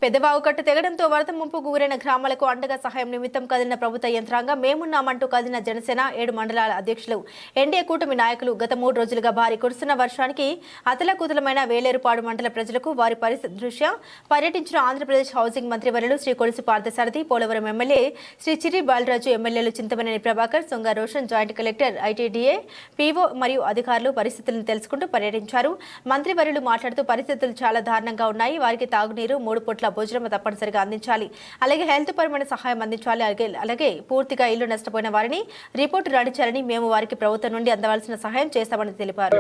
పెద్దవాగుకట్టు తెగడంతో వరద ముంపుకు గురైన గ్రామాలకు అండగా సహాయం నిమిత్తం కదిలిన ప్రభుత్వ యంత్రాంగం మేమున్నామంటూ కదిలిన జనసేన 7 మండలాల అధ్యక్షులు ఎన్డీఏ కూటమి నాయకులు గత 3 రోజులుగా భారీ కురుస్తున్న వర్షానికి అతలాకుతలమైన వేలేరుపాడు మండల ప్రజలకు వారి పరిస్థితి దృష్ట్యా పర్యటించిన ఆంధ్రప్రదేశ్ హౌసింగ్ మంత్రి వర్యులు శ్రీ కొలిసి పార్థసారథి, పోలవరం ఎమ్మెల్యే శ్రీ చిరి బాలరాజు, ఎమ్మెల్యేలు Chintamaneni Prabhakar, Songa Roshan, joint collector, ITDA, PO మరియు అధికారులు పరిస్థితులను తెలుసుకుంటూ పర్యటించారు. మంత్రి వర్యులు మాట్లాడుతూ పరిస్థితులు చాలా దారుణంగా ఉన్నాయి, వారికి తాగునీరు, 3 పూట్ల భోజనం తప్పనిసరిగా అందించాలి, అలాగే హెల్త్ పరమైన సహాయం అందించాలి, అలాగే పూర్తిగా ఇల్లు నష్టపోయిన వారిని రిపోర్టు రాణించాలని మేము వారికి ప్రభుత్వం నుండి అందవలసిన సహాయం చేస్తామని తెలిపారు.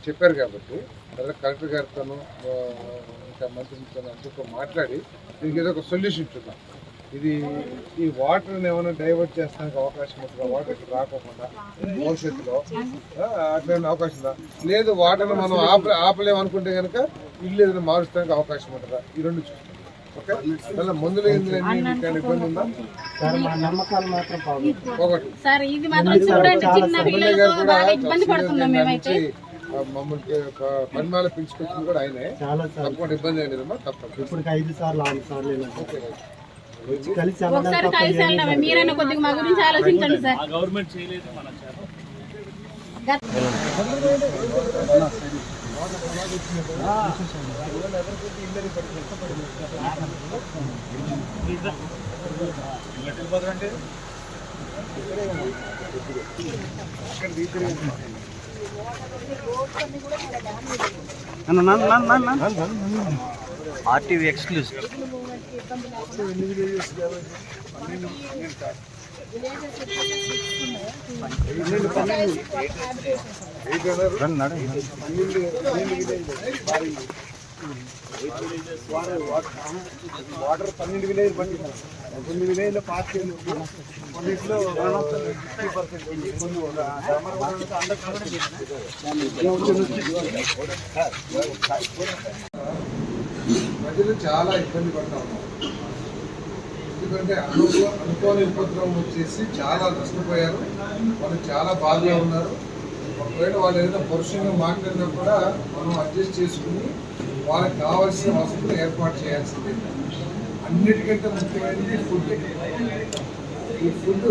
చెప్పారు కాబట్టి కలెక్టర్ గారితోనూ ఇంకా మంత్రితో అందరితో మాట్లాడి దీనికి ఏదో ఒక సొల్యూషన్ చూద్దాం. ఇది ఈ వాటర్ని ఏమైనా డైవర్ట్ చేస్తానికి అవకాశం ఉంటుందా? వాటర్ ఇక్కడ రాకోకుండా భవిష్యత్తులో అట్లనే అవకాశం ఉందా? లేదు వాటర్ని మనం ఆపలేమనుకుంటే కనుక ఇల్లు ఏదైనా మారుస్తానికి అవకాశం ఉంటుందా? ఈ రెండు చూస్తాం. ఓకే, మళ్ళీ మందులు ఇబ్బంది ఉందా? ఒకటి మమ్మల్ని పరిమాణాలు పిలుచుకొచ్చింది కూడా ఆయనే. తప్పకుండా ఇబ్బంది ఏం లేదమ్మా, తప్పదు. ఇప్పుడు 5 సార్లు 6 సార్లు ఒకసారి కలిసి వెళ్ళడమే. మీరైనా కొద్దిగా మా గురించి ఆలోచించండి సార్. గవర్నమెంట్ చేయలేదు మన ఆర్టీవీ ఎక్స్క్లూజివ్ వాటర్ 12 విలేజ్ బండి, 12 విలేజ్లో పార్టీలు కొన్నిట్లో 50% ప్రజలు చాలా ఇబ్బంది పడతా ఉన్నారు. ఎందుకంటే అనుకోని ఉపద్రవం వచ్చేసి చాలా నష్టపోయారు. వాళ్ళు చాలా బాధగా ఉన్నారు. ఒకవేళ వాళ్ళు ఏదైనా పరుషంగా మాట్లాడినా కూడా మనం అడ్జస్ట్ చేసుకుని వాళ్ళకి కావాల్సిన వసతులు ఏర్పాటు చేయాల్సిందే. అన్నిటికంటే ముఖ్యమైనది ఫుడ్. ఈ ఫుడ్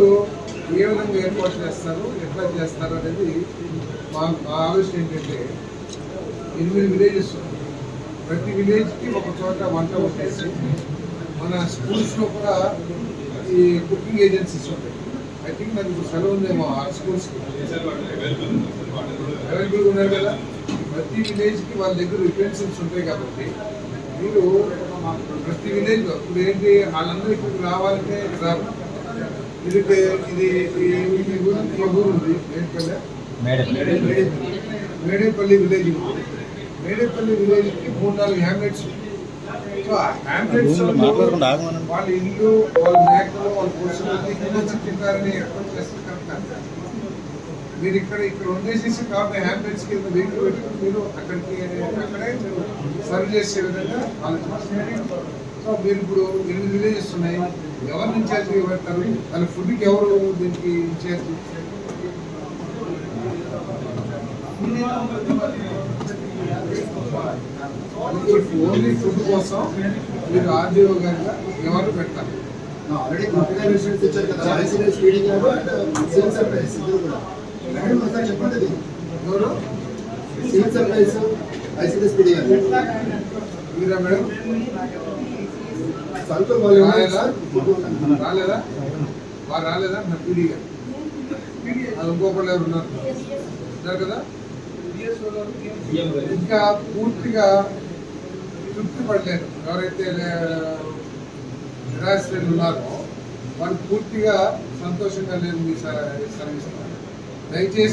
ఏ విధంగా ఏర్పాటు చేస్తారు, ఎట్లా చేస్తారు అనేది మా ఆలోచన ఏంటంటే 8 విలేజెస్ ఉన్నాయి. ప్రతి విలేజ్కి ఒక చోట వంట వచ్చేసి మన స్కూల్స్లో కూడా ఈ కుకింగ్ ఏజెన్సీస్ ఉంటాయి. ఐ థింక్ నాకు ఇప్పుడు సెలవు ఉందేమో ఆ స్కూల్స్కి అవైలబుల్గా ఉన్నారు కదా. ప్రతి విలేజ్కి వాళ్ళ దగ్గర యుటెన్సిల్స్ ఉంటాయి కాబట్టి మీరు ప్రతి విలేజ్లో ఇప్పుడు ఏంటి వాళ్ళందరూ ఇక్కడికి రావాలంటే రాదు. ఇది ఊరు ఉంది మేడేపల్లి విలేజ్ ఉంది. మేడేపల్లి విలేజ్కి 3-4 హ్యామ్లెట్స్. సో ఆ హ్యామ్లెట్స్ వాళ్ళ ఇల్లు, వాళ్ళ మేకలు, వాళ్ళ పురుషులు తింటారని ఎక్కడ చేస్తారు కనుక మీరు ఇక్కడ ఉండేసేసి కాబట్టి హ్యామ్లెట్స్కి వెహికల్ పెట్టుకుని మీరు అక్కడే మీరు సర్వ్ చేసే విధంగా ఆలోచించారు. సో మీరు ఇప్పుడు 8 విలేజెస్ ఉన్నాయి. ఎవరు ఇన్ఛార్జ్ పెడతారు? దాని ఫుడ్కి ఎవరు దీనికి ఇన్ఛార్జ్? ఓన్లీ ఫుడ్ కోసం మీరు ఆర్డీఓ గారిగా ఎవరు పెట్టాలి? ఆల్రెడీ చెప్పండి. ఎవరు మీరా మేడం? రాలేదా? వారు రాలేదా? నా పీడీ గారు అది ఇంకొకళ్ళు ఎవరు ఉన్నారు కదా. ఇంకా పూర్తిగా తృప్తి పడలేదు. ఎవరైతే నిరాశ్రయులు ఉన్నారో వాళ్ళు పూర్తిగా సంతోషంగా లేదు మీ సర్వీస్. దయచేసి